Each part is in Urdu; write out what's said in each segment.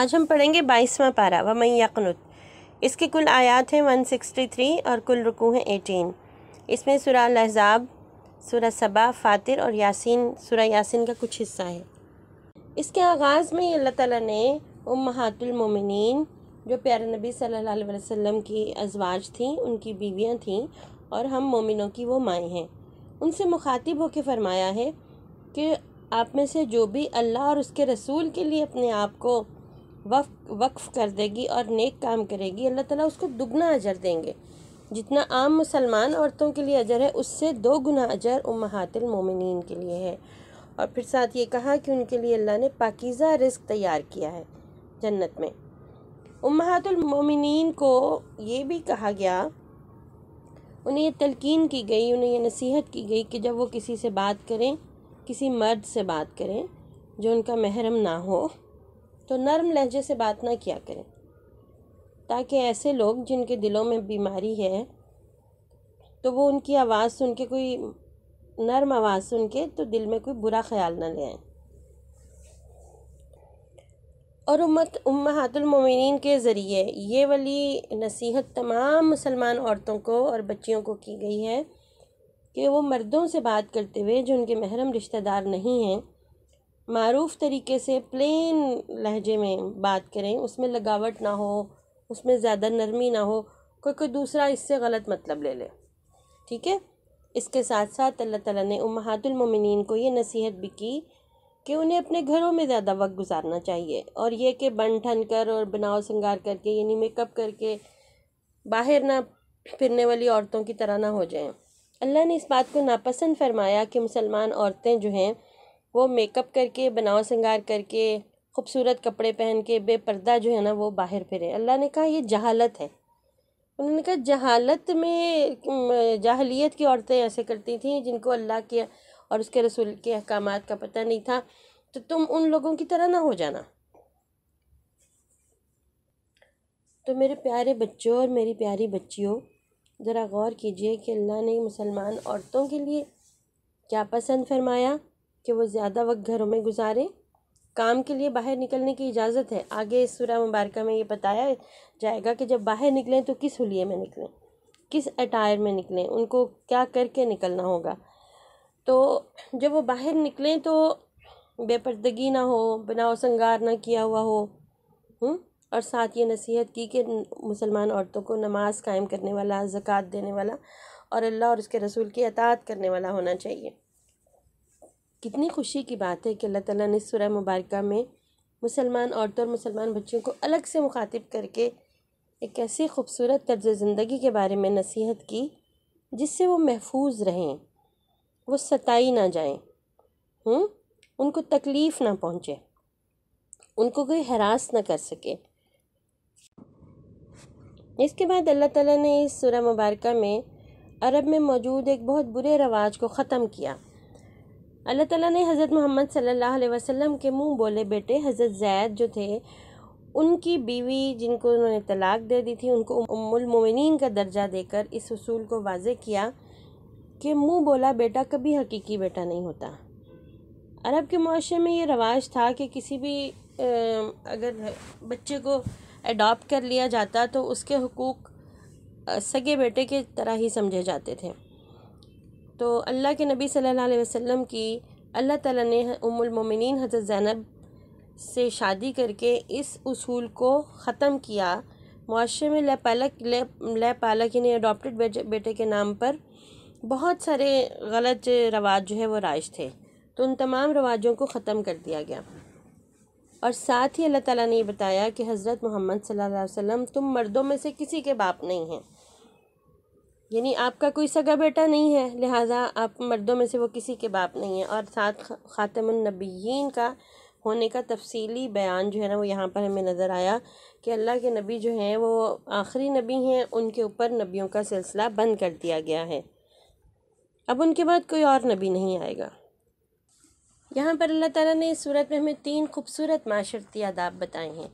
آج ہم پڑھیں گے 22واں پارہ وَمَن یقنت۔ اس کی کل آیات ہیں 163 اور کل رکوع ہیں 18۔ اس میں سورہ الاحزاب، سورہ سبا، فاطر اور یاسین، سورہ یاسین کا کچھ حصہ ہے۔ اس کے آغاز میں اللہ تعالیٰ نے امہات المومنین جو پیارے نبی صلی اللہ علیہ وسلم کی ازواج تھیں، ان کی بیویاں تھیں اور ہم مومنوں کی وہ مائیں ہیں، ان سے مخاطب ہو کے فرمایا ہے کہ آپ میں سے جو بھی اللہ اور اس کے رسول کے لیے اپنے آپ کو وقف کر دے گی اور نیک کام کرے گی، اللہ تعالیٰ اس کو دگنا اجر دیں گے۔ جتنا عام مسلمان عورتوں کے لیے اجر ہے، اس سے 2 گنا اجر امہات المومنین کے لیے ہے۔ اور پھر ساتھ یہ کہا کہ ان کے لیے اللہ نے پاکیزہ رزق تیار کیا ہے جنت میں۔ امہات المومنین کو یہ بھی کہا گیا، انہیں یہ تلقین کی گئی، انہیں یہ نصیحت کی گئی کہ جب وہ کسی سے بات کریں، کسی مرد سے بات کریں جو ان کا محرم نہ ہو، تو نرم لہجے سے بات نہ کیا کریں، تاکہ ایسے لوگ جن کے دلوں میں بیماری ہے تو وہ ان کی آواز سن کے، کوئی نرم آواز سن کے، تو دل میں کوئی برا خیال نہ لے آئیں۔ اور امہات المومنین کے ذریعے یہ والی نصیحت تمام مسلمان عورتوں کو اور بچیوں کو کی گئی ہے کہ وہ مردوں سے بات کرتے ہوئے جو ان کے محرم رشتہ دار نہیں ہیں، معروف طریقے سے پلین لہجے میں بات کریں، اس میں لگاوٹ نہ ہو، اس میں زیادہ نرمی نہ ہو، کوئی دوسرا اس سے غلط مطلب لے لے، ٹھیک ہے۔ اس کے ساتھ ساتھ اللہ تعالیٰ نے امہات المومنین کو یہ نصیحت بھی کی کہ انہیں اپنے گھروں میں زیادہ وقت گزارنا چاہیے، اور یہ کہ بن ٹھن کر اور بناؤ سنگار کر کے، یعنی میک اپ کر کے باہر نہ پھرنے والی عورتوں کی طرح نہ ہو جائیں۔ اللہ نے اس بات کو ناپسند فرمایا کہ مسلمان عورتیں جو ہیں وہ میک اپ کر کے، بناؤ سنگار کر کے، خوبصورت کپڑے پہن کے، بے پردہ جو ہے نا وہ باہر پھریں۔ اللہ نے کہا یہ جہالت ہے۔ انہوں نے کہا جہالت میں، جاہلیت کی عورتیں ایسے کرتی تھیں جن کو اللہ کے اور اس کے رسول کے احکامات کا پتہ نہیں تھا، تو تم ان لوگوں کی طرح نہ ہو جانا۔ تو میرے پیارے بچوں اور میری پیاری بچیوں، ذرا غور کیجئے کہ اللہ نے مسلمان عورتوں کے لیے کیا پسند فرمایا کہ وہ زیادہ وقت گھروں میں گزاریں۔ کام کے لیے باہر نکلنے کی اجازت ہے، آگے اس سورہ مبارکہ میں یہ بتایا جائے گا کہ جب باہر نکلیں تو کس حلیے میں نکلیں، کس اٹائر میں نکلیں، ان کو کیا کر کے نکلنا ہوگا۔ تو جب وہ باہر نکلیں تو بے پردگی نہ ہو، بناؤ سنگار نہ کیا ہوا ہو، اور ساتھ یہ نصیحت کی کہ مسلمان عورتوں کو نماز قائم کرنے والا، زکوٰۃ دینے والا اور اللہ اور اس کے رسول کی اطاعت کرنے والا ہونا چاہیے۔ کتنی خوشی کی بات ہے کہ اللہ تعالیٰ نے سورہ مبارکہ میں مسلمان عورتوں اور مسلمان بچیوں کو الگ سے مخاطب کر کے ایک ایسی خوبصورت طرز زندگی کے بارے میں نصیحت کی جس سے وہ محفوظ رہیں، وہ ستائی نہ جائیں، ان کو تکلیف نہ پہنچے، ان کو کوئی ہراس نہ کر سکے۔ اس کے بعد اللہ تعالیٰ نے اس سورہ مبارکہ میں عرب میں موجود ایک بہت برے رواج کو ختم کیا۔ اللہ تعالیٰ نے حضرت محمد صلی اللہ علیہ وسلم کے منہ بولے بیٹے حضرت زید جو تھے، ان کی بیوی جن کو انہوں نے طلاق دے دی تھی، ان کو ام المومنین کا درجہ دے کر اس اصول کو واضح کیا کہ منہ بولا بیٹا کبھی حقیقی بیٹا نہیں ہوتا۔ عرب کے معاشرے میں یہ رواج تھا کہ کسی بھی اگر بچے کو اڈاپٹ کر لیا جاتا تو اس کے حقوق سگے بیٹے کے طرح ہی سمجھے جاتے تھے۔ تو اللہ کے نبی صلی اللہ علیہ وسلم کی اللہ تعالیٰ نے ام المومنین حضرت زینب سے شادی کر کے اس اصول کو ختم کیا۔ معاشرے میں لے پالک یعنی اڈاپٹڈ بیٹے کے نام پر بہت سارے غلط رواج جو ہے وہ رائج تھے، تو ان تمام رواجوں کو ختم کر دیا گیا۔ اور ساتھ ہی اللہ تعالیٰ نے یہ بتایا کہ حضرت محمد صلی اللہ علیہ وسلم تم مردوں میں سے کسی کے باپ نہیں ہیں، یعنی آپ کا کوئی سگا بیٹا نہیں ہے، لہٰذا آپ مردوں میں سے وہ کسی کے باپ نہیں ہیں۔ اور ساتھ خاتم النبیین کا ہونے کا تفصیلی بیان جو ہے نا وہ یہاں پر ہمیں نظر آیا کہ اللہ کے نبی جو ہیں وہ آخری نبی ہیں، ان کے اوپر نبیوں کا سلسلہ بند کر دیا گیا ہے، اب ان کے بعد کوئی اور نبی نہیں آئے گا۔ یہاں پر اللہ تعالیٰ نے اس صورت میں ہمیں 3 خوبصورت معاشرتی آداب بتائے ہیں،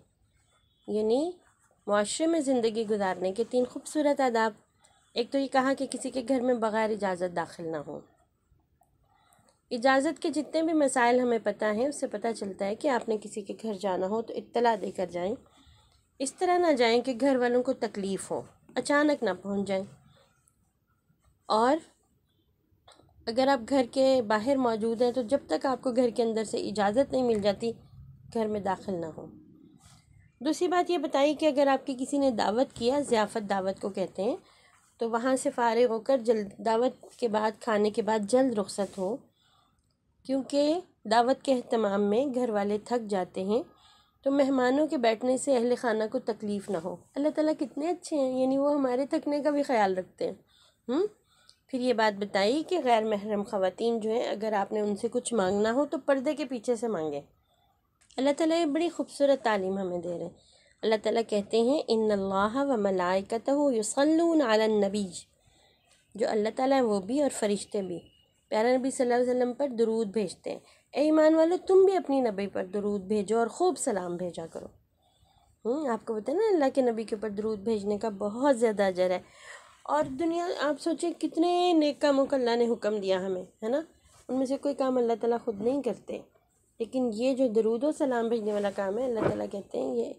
یعنی معاشرے میں زندگی گزارنے کے 3 خوبصورت آداب۔ ایک تو یہ کہا کہ کسی کے گھر میں بغیر اجازت داخل نہ ہو، اجازت کے جتنے بھی مسائل ہمیں پتہ ہیں اس سے پتہ چلتا ہے کہ آپ نے کسی کے گھر جانا ہو تو اطلاع دے کر جائیں، اس طرح نہ جائیں کہ گھر والوں کو تکلیف ہو، اچانک نہ پہنچ جائیں، اور اگر آپ گھر کے باہر موجود ہیں تو جب تک آپ کو گھر کے اندر سے اجازت نہیں مل جاتی گھر میں داخل نہ ہوں۔ دوسری بات یہ بتائی کہ اگر آپ کی کسی نے دعوت کیا، ضیافت دعوت کو کہتے ہیں، تو وہاں سے فارغ ہو کر دعوت کے بعد، کھانے کے بعد جلد رخصت ہو، کیونکہ دعوت کے اہتمام میں گھر والے تھک جاتے ہیں تو مہمانوں کے بیٹھنے سے اہل خانہ کو تکلیف نہ ہو۔ اللہ تعالیٰ کتنے اچھے ہیں، یعنی وہ ہمارے تھکنے کا بھی خیال رکھتے ہیں۔ پھر یہ بات بتائی کہ غیر محرم خواتین جو ہیں اگر آپ نے ان سے کچھ مانگنا ہو تو پردے کے پیچھے سے مانگیں۔ اللہ تعالیٰ یہ بڑی خوبصورت تعلیم ہمیں دے رہے ہیں۔ اللہ تعالیٰ کہتے ہیں ان اللہ و ملائکتہ یصلون علی النبی، جو اللہ تعالیٰ ہے وہ بھی اور فرشتے بھی پیارا نبی صلی اللہ علیہ وسلم پر درود بھیجتے ہیں۔ اے ایمان والو تم بھی اپنی نبی پر درود بھیجو اور خوب سلام بھیجا کرو۔ آپ کو پتہ ہے نا اللہ کے نبی کے اوپر درود بھیجنے کا بہت زیادہ اجر ہے، اور دنیا آپ سوچیں کتنے نیک کاموں کا اللہ نے حکم دیا ہمیں، ہے نا، ان میں سے کوئی کام اللہ تعالیٰ خود نہیں کرتے، لیکن یہ جو درود و سلام بھیجنے والا کام ہے اللہ تعالیٰ کہتے ہیں یہ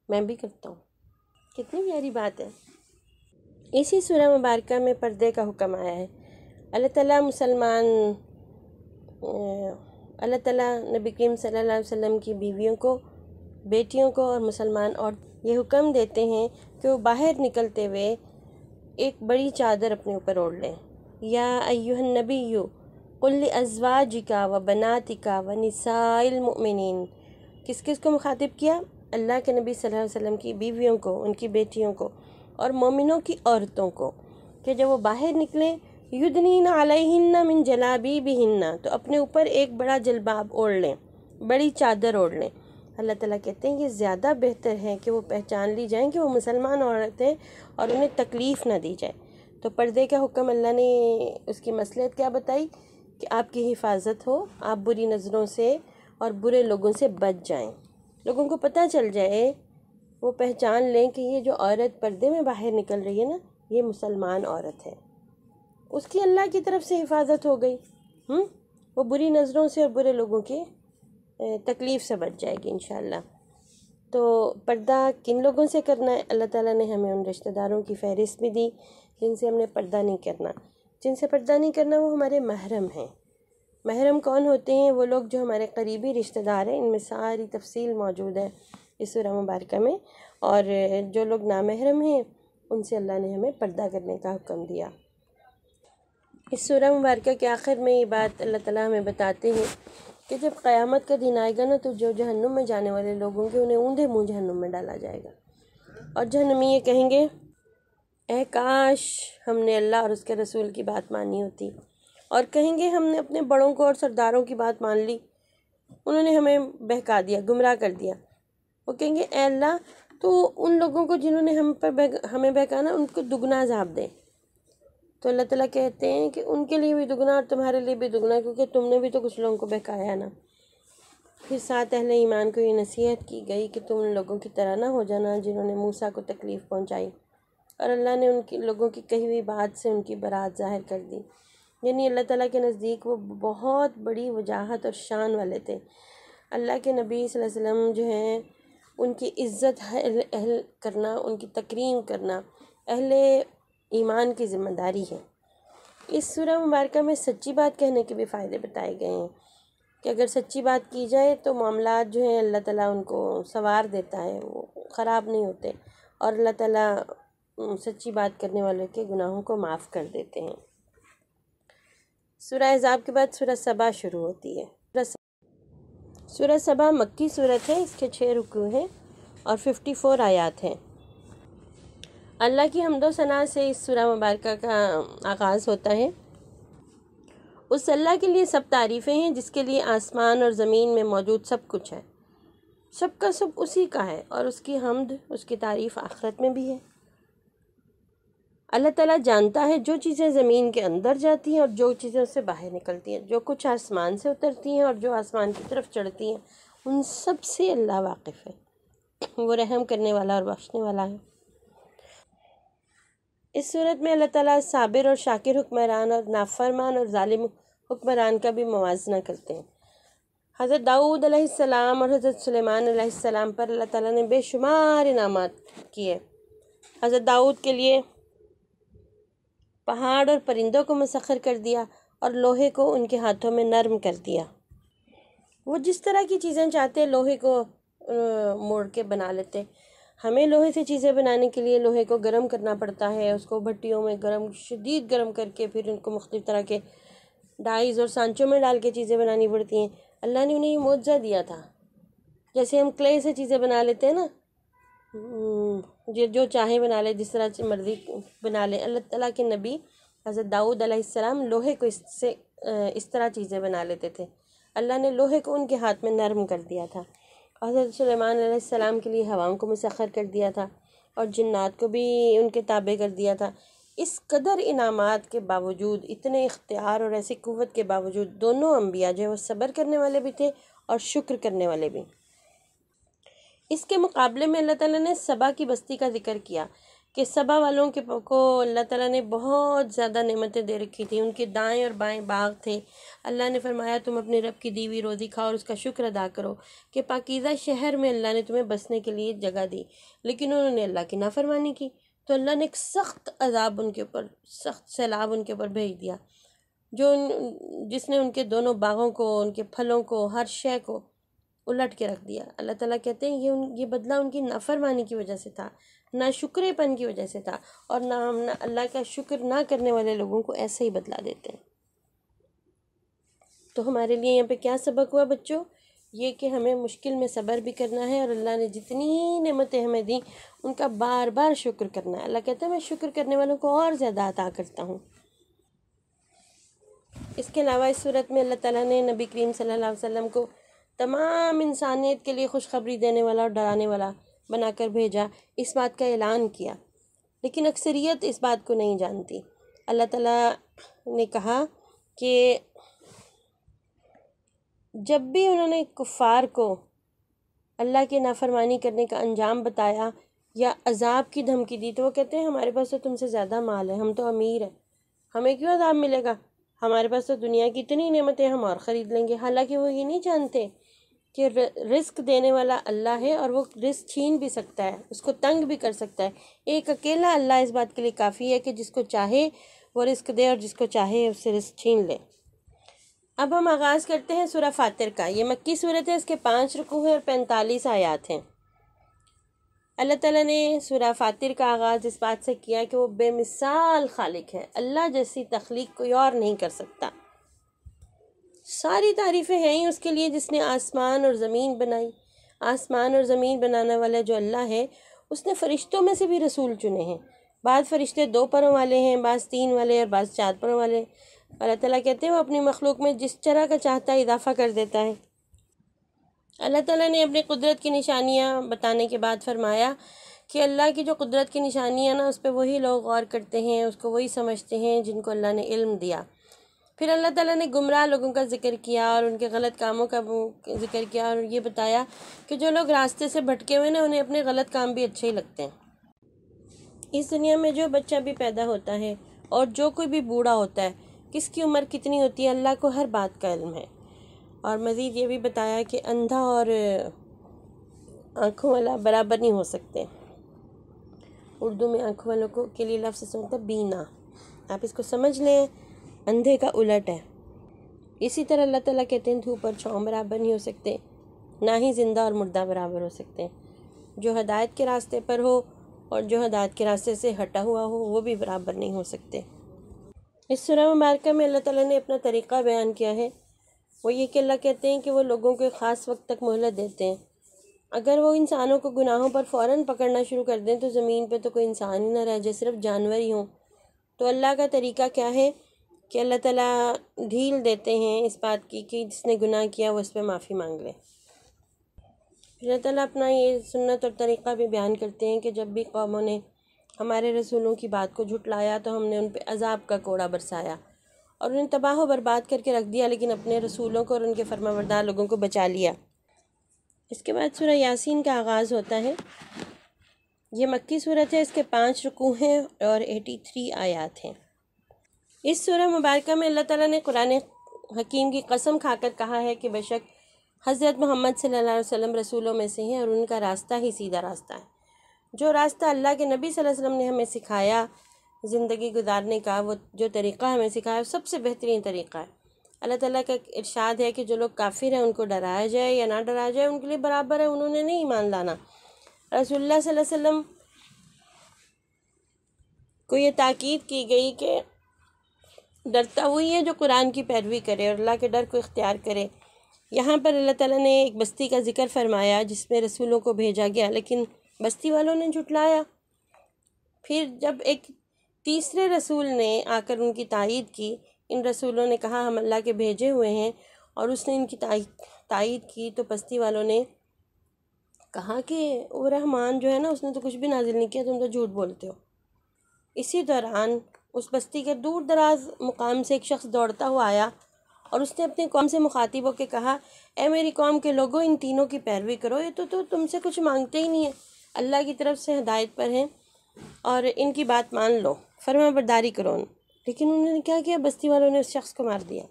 میں بھی کرتا ہوں۔ کتنی پیاری بات ہے۔ اسی سورہ مبارکہ میں پردے کا حکم آیا ہے۔ اللہ تعالیٰ نبی کریم صلی اللہ علیہ وسلم کی بیویوں کو، بیٹیوں کو اور مسلمان عورت یہ حکم دیتے ہیں کہ وہ باہر نکلتے ہوئے ایک بڑی چادر اپنے اوپر اوڑھ لیں۔ یا ایھا النبی قل لازواجک و بناتک و نساء المؤمنین، کس کس کو مخاطب کیا؟ اللہ کے نبی صلی اللہ علیہ وسلم کی بیویوں کو، ان کی بیٹیوں کو اور مومنوں کی عورتوں کو، کہ جب وہ باہر نکلیں یدنین علیہن من جلابیبہن، تو اپنے اوپر ایک بڑا جلباب اوڑھ لیں، بڑی چادر اوڑھ لیں۔ اللہ تعالیٰ کہتے ہیں یہ زیادہ بہتر ہے کہ وہ پہچان لی جائیں کہ وہ مسلمان عورت ہیں اور انہیں تکلیف نہ دی جائے۔ تو پردے کا حکم اللہ نے اس کی مصلحت کیا بتائی کہ آپ کی حفاظت ہو، آپ بری نظروں سے اور برے لوگوں سے بچ جائیں، لوگوں کو پتہ چل جائے، وہ پہچان لیں کہ یہ جو عورت پردے میں باہر نکل رہی ہے نا یہ مسلمان عورت ہے، اس کی اللہ کی طرف سے حفاظت ہو گئی، وہ بری نظروں سے اور برے لوگوں کی تکلیف سے بچ جائے گی انشاءاللہ۔ تو پردہ کن لوگوں سے کرنا ہے؟ اللہ تعالیٰ نے ہمیں ان رشتہ داروں کی فہرست بھی دی جن سے ہم نے پردہ نہیں کرنا۔ جن سے پردہ نہیں کرنا وہ ہمارے محرم ہیں۔ محرم کون ہوتے ہیں؟ وہ لوگ جو ہمارے قریبی رشتہ دار ہیں، ان میں ساری تفصیل موجود ہے اس سورہ مبارکہ میں، اور جو لوگ نامحرم ہیں ان سے اللہ نے ہمیں پردہ کرنے کا حکم دیا۔ اس سورہ مبارکہ کے آخر میں یہ بات اللہ تعالیٰ ہمیں بتاتے ہیں کہ جب قیامت کا دن آئے گا نا تو جو جہنم میں جانے والے لوگ ہوں گے انہیں اوندھے منہ جہنم میں ڈالا جائے گا، اور جہنمی یہ کہیں گے اے کاش ہم نے اللہ اور اس کے رسول کی بات مانی ہوتی، اور کہیں گے ہم نے اپنے بڑوں کو اور سرداروں کی بات مان لی، انہوں نے ہمیں بہکا دیا، گمراہ کر دیا۔ وہ کہیں گے اے اللہ تو ان لوگوں کو جنہوں نے ہمیں بہکانا ان کو دگنا عذاب دے۔ تو اللہ تعالیٰ کہتے ہیں کہ ان کے لیے بھی دگنا اور تمہارے لیے بھی دگنا، کیونکہ تم نے بھی تو کچھ لوگوں کو بہکایا ہے نا۔ پھر ساتھ اہل ایمان کو یہ نصیحت کی گئی کہ تم ان لوگوں کی طرح نہ ہو جانا جنہوں نے موسیٰ کو تکلیف پہنچائی، اور اللہ نے ان کی لوگوں کی کہی ہوئی بات سے ان کی برات ظاہر کر دی، یعنی اللہ تعالیٰ کے نزدیک وہ بہت بڑی وجاہت اور شان والے تھے۔ اللہ کے نبی صلی اللہ علیہ وسلم جو ہیں ان کی عزت اہل کرنا، ان کی تکریم کرنا اہل ایمان کی ذمہ داری ہے۔ اس سورہ مبارکہ میں سچی بات کہنے کے بھی فائدے بتائے گئے ہیں کہ اگر سچی بات کی جائے تو معاملات جو ہیں اللہ تعالیٰ ان کو سنوار دیتا ہے، وہ خراب نہیں ہوتے، اور اللہ تعالیٰ سچی بات کرنے والے کے گناہوں کو معاف کر دیتے ہیں۔ سورہ احزاب کے بعد سورہ سبا شروع ہوتی ہے۔ سورہ سبا مکی صورت ہے، اس کے 6 رکوع ہیں اور 54 آیات ہیں۔ اللہ کی حمد و ثنا سے اس سورہ مبارکہ کا آغاز ہوتا ہے۔ اس اللہ کے لیے سب تعریفیں ہیں جس کے لیے آسمان اور زمین میں موجود سب کچھ ہے، سب کا سب اسی کا ہے، اور اس کی حمد، اس کی تعریف آخرت میں بھی ہے۔ اللہ تعالیٰ جانتا ہے جو چیزیں زمین کے اندر جاتی ہیں اور جو چیزیں اس سے باہر نکلتی ہیں، جو کچھ آسمان سے اترتی ہیں اور جو آسمان کی طرف چڑھتی ہیں، ان سب سے اللہ واقف ہے، وہ رحم کرنے والا اور بخشنے والا ہے۔ اس صورت میں اللہ تعالیٰ صابر اور شاکر حکمران اور نافرمان اور ظالم حکمران کا بھی موازنہ کرتے ہیں۔ حضرت داؤد علیہ السلام اور حضرت سلیمان علیہ السلام پر اللہ تعالیٰ نے بے شمار انعامات کیے۔ حضرت داؤد کے لیے پہاڑ اور پرندوں کو مسخر کر دیا اور لوہے کو ان کے ہاتھوں میں نرم کر دیا۔ وہ جس طرح کی چیزیں چاہتے لوہے کو موڑ کے بنا لیتے۔ ہمیں لوہے سے چیزیں بنانے کے لیے لوہے کو گرم کرنا پڑتا ہے، اس کو بھٹیوں میں شدید گرم کر کے پھر ان کو مختلف طرح کے ڈائز اور سانچوں میں ڈال کے چیزیں بنانی پڑتی ہیں۔ اللہ نے انہیں یہ معجزہ دیا تھا۔ جیسے ہم کلے سے چیزیں بنا لیتے ہیں نا، جو چاہیں بنا لے، جس طرح مرضی بنا لے، اللہ تعالیٰ کے نبی حضرت داؤد علیہ السلام لوہے کو اس طرح چیزیں بنا لیتے تھے۔ اللہ نے لوہے کو ان کے ہاتھ میں نرم کر دیا تھا۔ حضرت سلیمان علیہ السلام کے لیے ہواؤں کو مسخر کر دیا تھا اور جنات کو بھی ان کے تابع کر دیا تھا۔ اس قدر انعامات کے باوجود، اتنے اختیار اور ایسی قوت کے باوجود، دونوں انبیاء جو وہ صبر کرنے والے بھی تھے اور شکر کرنے والے بھی۔ اس کے مقابلے میں اللہ تعالیٰ نے سبا کی بستی کا ذکر کیا کہ سبا والوں کو اللہ تعالیٰ نے بہت زیادہ نعمتیں دے رکھی تھیں۔ ان کے دائیں اور بائیں باغ تھے۔ اللہ نے فرمایا تم اپنے رب کی دی ہوئی روزی کھاؤ اور اس کا شکر ادا کرو کہ پاکیزہ شہر میں اللہ نے تمہیں بسنے کے لیے جگہ دی، لیکن انہوں نے اللہ کی نافرمانی کی تو اللہ نے ایک سخت عذاب ان کے اوپر، سخت سیلاب ان کے اوپر بھیج دیا، جس نے ان کے دونوں باغوں کو، ان کے پھلوں کو، ہر شے کو الٹ کے رکھ دیا۔ اللہ تعالیٰ کہتے ہیں یہ بدلہ ان کی نافرمانی کی وجہ سے تھا، نہ شکرے پن کی وجہ سے تھا، اور نہ ہم اللہ کا شکر نہ کرنے والے لوگوں کو ایسے ہی بدلہ دیتے ہیں۔ تو ہمارے لیے یہاں پہ کیا سبق ہوا بچوں؟ یہ کہ ہمیں مشکل میں صبر بھی کرنا ہے، اور اللہ نے جتنی نعمتیں ہمیں دیں ان کا بار بار شکر کرنا ہے۔ اللہ کہتا ہے میں شکر کرنے والوں کو اور زیادہ عطا کرتا ہوں۔ اس کے علاوہ اس صورت میں اللہ تعالیٰ نے نبی کریم صلی اللہ علیہ وسلم کو تمام انسانیت کے لیے خوشخبری دینے والا اور ڈرانے والا بنا کر بھیجا، اس بات کا اعلان کیا، لیکن اکثریت اس بات کو نہیں جانتی۔ اللہ تعالیٰ نے کہا کہ جب بھی انہوں نے کفار کو اللہ کی نافرمانی کرنے کا انجام بتایا یا عذاب کی دھمکی دی تو وہ کہتے ہیں ہمارے پاس تو تم سے زیادہ مال ہے، ہم تو امیر ہیں، ہمیں کیوں عذاب ملے گا، ہمارے پاس تو دنیا کی اتنی نعمتیں ہم اور خرید لیں گے۔ حالانکہ وہ یہ نہیں جانتے کہ رزق دینے والا اللہ ہے، اور وہ رزق چھین بھی سکتا ہے، اس کو تنگ بھی کر سکتا ہے۔ ایک اکیلا اللہ اس بات کے لیے کافی ہے کہ جس کو چاہے وہ رزق دے اور جس کو چاہے اس سے رزق چھین لے۔ اب ہم آغاز کرتے ہیں سورہ فاطر کا۔ یہ مکی صورت ہے، اس کے 5 رکوع ہیں اور 45 آیات ہیں۔ اللہ تعالیٰ نے سورہ فاطر کا آغاز اس بات سے کیا کہ وہ بے مثال خالق ہے، اللہ جیسی تخلیق کوئی اور نہیں کر سکتا۔ ساری تعریفیں ہیں ہی اس کے لیے جس نے آسمان اور زمین بنائی۔ آسمان اور زمین بنانے والا جو اللہ ہے، اس نے فرشتوں میں سے بھی رسول چنے ہیں۔ بعض فرشتے 2 پروں والے ہیں، بعض 3 والے اور بعض 4 پروں والے۔ اللہ تعالیٰ کہتے ہیں وہ اپنی مخلوق میں جس طرح کا چاہتا ہے اضافہ کر دیتا ہے۔ اللہ تعالیٰ نے اپنی قدرت کی نشانیاں بتانے کے بعد فرمایا کہ اللہ کی جو قدرت کی نشانیاں نا، اس پہ وہی لوگ غور کرتے ہیں، اس کو وہی سمجھتے ہیں جن کو اللہ نے علم دیا۔ پھر اللہ تعالیٰ نے گمراہ لوگوں کا ذکر کیا اور ان کے غلط کاموں کا ذکر کیا، اور یہ بتایا کہ جو لوگ راستے سے بھٹکے ہوئے نا، انہیں اپنے غلط کام بھی اچھے ہی لگتے ہیں۔ اس دنیا میں جو بچہ بھی پیدا ہوتا ہے اور جو کوئی بھی بوڑھا ہوتا ہے، کس کی عمر کتنی ہوتی ہے، اللہ کو ہر بات کا علم ہے۔ اور مزید یہ بھی بتایا کہ اندھا اور آنکھوں والا برابر نہیں ہو سکتے۔ اردو میں آنکھوں والوں کو کے لیے لفظ سمجھتا ہے بینا، آپ اس کو سمجھ لیں، اندھے کا الٹ ہے۔ اسی طرح اللہ تعالیٰ کہتے ہیں دھوپ اور چھاؤں برابر نہیں ہو سکتے، نہ ہی زندہ اور مردہ برابر ہو سکتے ہیں۔ جو ہدایت کے راستے پر ہو اور جو ہدایت کے راستے سے ہٹا ہوا ہو، وہ بھی برابر نہیں ہو سکتے۔ اس سورہ مبارکہ میں اللہ تعالیٰ نے اپنا طریقہ بیان کیا ہے، وہ یہ کہ اللہ کہتے ہیں کہ وہ لوگوں کو خاص وقت تک مہلت دیتے ہیں۔ اگر وہ انسانوں کو گناہوں پر فوراً پکڑنا شروع کر دیں تو زمین پہ تو کوئی انسان ہی نہ رہ جائے، صرف جانور ہی ہوں۔ تو اللہ کا طریقہ کیا ہے کہ اللہ تعالیٰ ڈھیل دیتے ہیں اس بات کی کہ جس نے گناہ کیا وہ اس پہ معافی مانگ لے۔ اللہ تعالیٰ اپنا یہ سنت اور طریقہ بھی بیان کرتے ہیں کہ جب بھی قوموں نے ہمارے رسولوں کی بات کو جھٹلایا تو ہم نے ان پہ عذاب کا کوڑا برسایا اور انہیں تباہ و برباد کر کے رکھ دیا، لیکن اپنے رسولوں کو اور ان کے فرمانبردار لوگوں کو بچا لیا۔ اس کے بعد سورہ یاسین کا آغاز ہوتا ہے۔ یہ مکی صورت ہے، اس کے 5 رکوع ہیں اور 83 آیات ہیں۔ اس سورہ مبارکہ میں اللہ تعالیٰ نے قرآن حکیم کی قسم کھا کر کہا ہے کہ بے شک حضرت محمد صلی اللہ علیہ وسلم رسولوں میں سے ہیں اور ان کا راستہ ہی سیدھا راستہ ہے۔ جو راستہ اللہ کے نبی صلی اللہ علیہ وسلم نے ہمیں سکھایا زندگی گزارنے کا، وہ جو طریقہ ہمیں سکھایا، وہ سب سے بہترین طریقہ ہے۔ اللہ تعالیٰ کا ارشاد ہے کہ جو لوگ کافر ہیں ان کو ڈرایا جائے یا نہ ڈرایا جائے، ان کے لیے برابر ہے، انہوں نے نہیں ایمان لانا۔ رسول اللہ صلی اللہ علیہ وسلم کو یہ تاکید کی گئی کہ ڈرتا وہی ہے جو قرآن کی پیروی کرے اور اللہ کے ڈر کو اختیار کرے۔ یہاں پر اللہ تعالیٰ نے ایک بستی کا ذکر فرمایا جس میں رسولوں کو بھیجا گیا، لیکن بستی والوں نے جھٹلایا۔ پھر جب ایک تیسرے رسول نے آ کر ان کی تائید کی، ان رسولوں نے کہا ہم اللہ کے بھیجے ہوئے ہیں، اور اس نے ان کی تائید کی، تو بستی والوں نے کہا کہ وہ رحمان جو ہے نا، اس نے تو کچھ بھی نازل نہیں کیا، تم تو جھوٹ بولتے ہو۔ اسی دوران اس بستی کے دور دراز مقام سے ایک شخص دوڑتا ہوا آیا اور اس نے اپنی قوم سے مخاطب ہو کے کہا، اے میری قوم کے لوگوں، ان تینوں کی پیروی کرو، یہ تو تم سے کچھ مانگتے ہی نہیں ہیں، اللہ کی طرف سے ہدایت پر ہیں، اور ان کی بات مان لو، فرما برداری کرو۔ لیکن انہوں نے کیا کیا؟ بستی والوں نے اس شخص کو مار دیا۔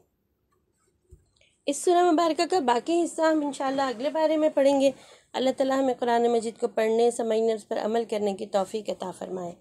اس سورہ مبارکہ کا باقی حصہ ہم انشاءاللہ اگلے بارے میں پڑھیں گے۔ اللہ تعالیٰ ہمیں قرآن مجید کو پڑھنے، سمجھنے، اس پر عمل کرنے کی توفیق عطا فرمائے۔